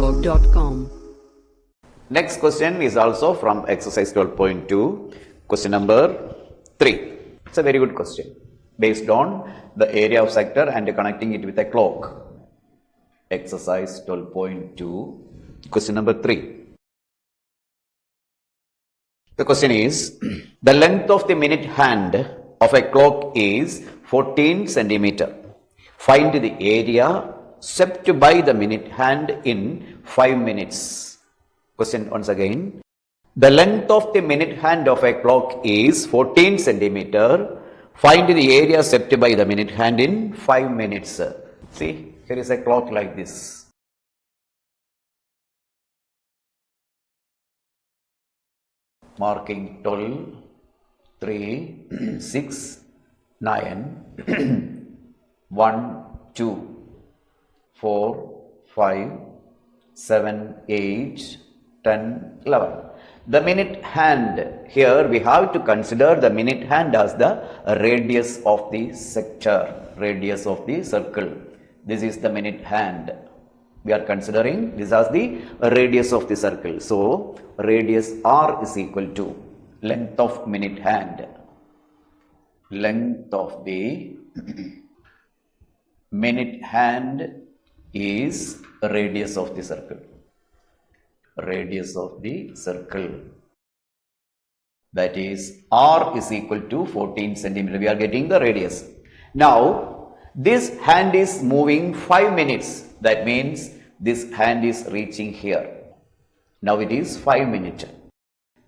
StudyMoore.com. Next question is also from exercise 12.2, question number 3. It's a very good question based on the area of sector and connecting it with a clock. Exercise 12.2, question number 3. The question is, the length of the minute hand of a clock is 14 centimeter. Find the area swept by the minute hand in 5 minutes. Question once again. The length of the minute hand of a clock is 14 centimeter. Find the area swept by the minute hand in 5 minutes. See, here is a clock like this. Marking 12, 3, 6, 9, 1, 2, 4, 5, 7, 8, 10, 11. The minute hand, here we have to consider the minute hand as the radius of the sector, radius of the circle. This is the minute hand. We are considering this as the radius of the circle. So, radius r is equal to length of minute hand. Length of the minute hand is radius of the circle. Radius of the circle. That is r is equal to 14 centimeter. We are getting the radius. Now, this hand is moving 5 minutes. That means this hand is reaching here. Now it is 5 minutes.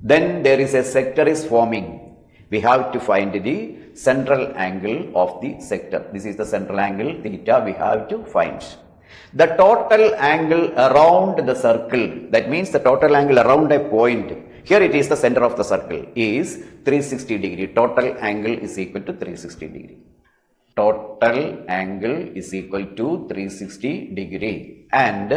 Then there is a sector is forming. We have to find the central angle of the sector. This is the central angle theta we have to find. The total angle around the circle, that means the total angle around a point, here it is the center of the circle, is 360 degree. Total angle is equal to 360 degree. Total angle is equal to 360 degree. And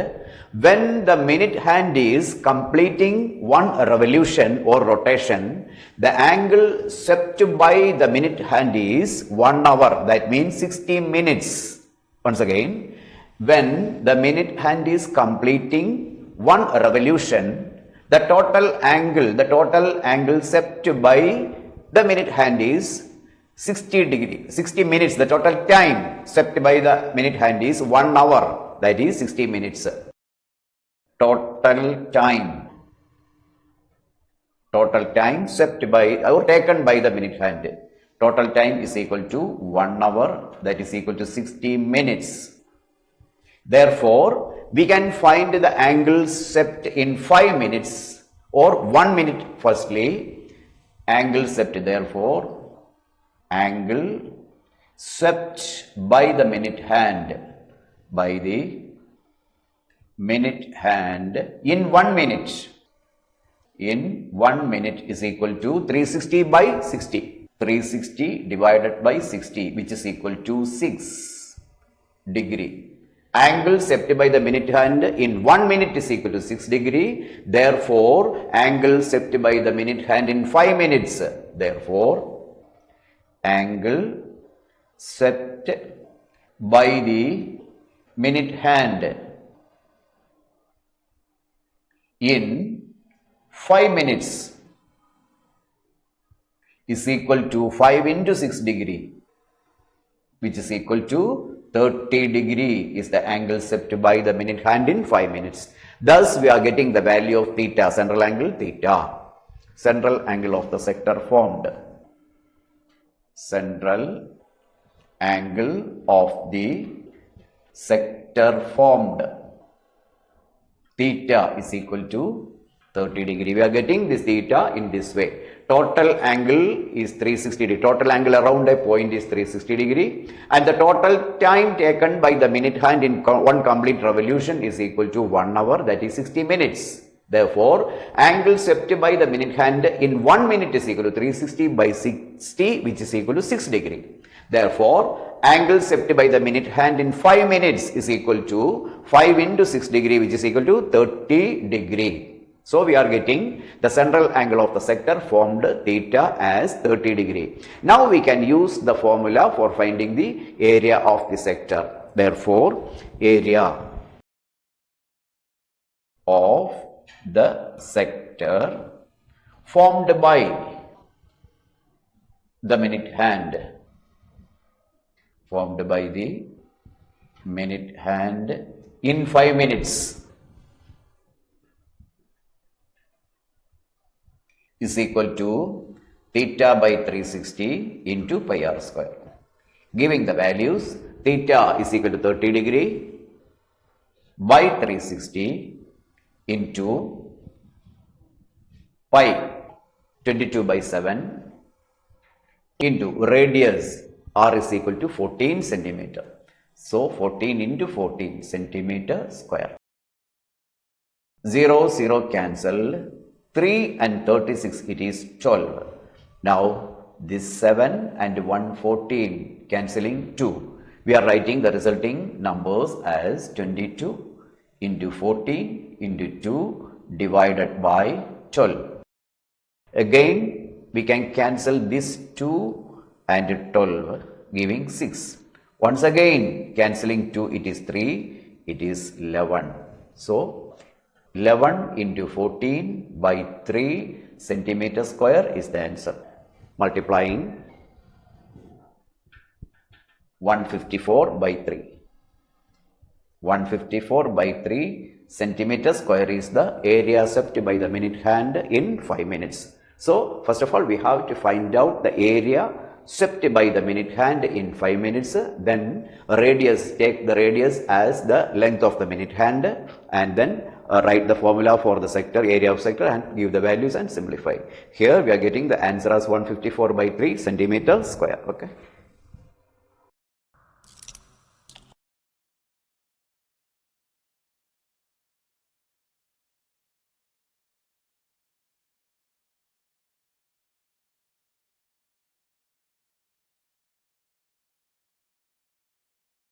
when the minute hand is completing one revolution or rotation, the angle swept by the minute hand is 1 hour. That means 60 minutes. Once again, when the minute hand is completing one revolution, the total angle swept by the minute hand is 60 degree, 60 minutes. The total time swept by the minute hand is 1 hour. That is 60 minutes. Total time swept by or taken by the minute hand. Total time is equal to 1 hour. That is equal to 60 minutes. Therefore, we can find the angle swept in 5 minutes or 1 minute firstly. Angle swept, therefore, angle swept by the minute hand, in 1 minute. In 1 minute is equal to 360 by 60. 360 divided by 60, which is equal to 6 degree. Angle swept by the minute hand in 1 minute is equal to 6 degree. Therefore, angle swept by the minute hand in 5 minutes. Therefore, angle swept by the minute hand in 5 minutes is equal to 5 into 6 degree, which is equal to 30 degree is the angle swept by the minute hand in 5 minutes. Thus, we are getting the value of theta, central angle theta. Central angle of the sector formed. Central angle of the sector formed. Theta is equal to 30 degree. We are getting this theta in this way. Total angle is 360 degree. Total angle around a point is 360 degree. And the total time taken by the minute hand in one complete revolution is equal to 1 hour. That is 60 minutes. Therefore, angle swept by the minute hand in 1 minute is equal to 360 by 60, which is equal to 6 degree. Therefore, angle swept by the minute hand in 5 minutes is equal to 5 into 6 degree, which is equal to 30 degree. So, we are getting the central angle of the sector formed theta as 30 degree. Now, we can use the formula for finding the area of the sector. Therefore, area of the sector formed by the minute hand, formed by the minute hand in 5 minutes is equal to theta by 360 into pi r square. Giving the values, theta is equal to 30 degree by 360 into pi 22 by 7 into radius r is equal to 14 centimeter. So 14 into 14 centimeter square. 0, 0 cancel. 3 and 36 it is 12. Now this 7 and 114 cancelling 2. We are writing the resulting numbers as 22 into 14 into 2 divided by 12. Again we can cancel this 2 and 12 giving 6. Once again cancelling 2 it is 3, it is 11. So 11 into 14 by 3 centimeter square is the answer. Multiplying 154 by 3. 154 by 3 centimeter square is the area swept by the minute hand in 5 minutes. So first of all we have to find out the area swept by the minute hand in 5 minutes, then radius, take the radius as the length of the minute hand, and then write the formula for the sector, area of sector, and give the values and simplify. Here we are getting the answer as 154 by 3 centimeter square. Okay.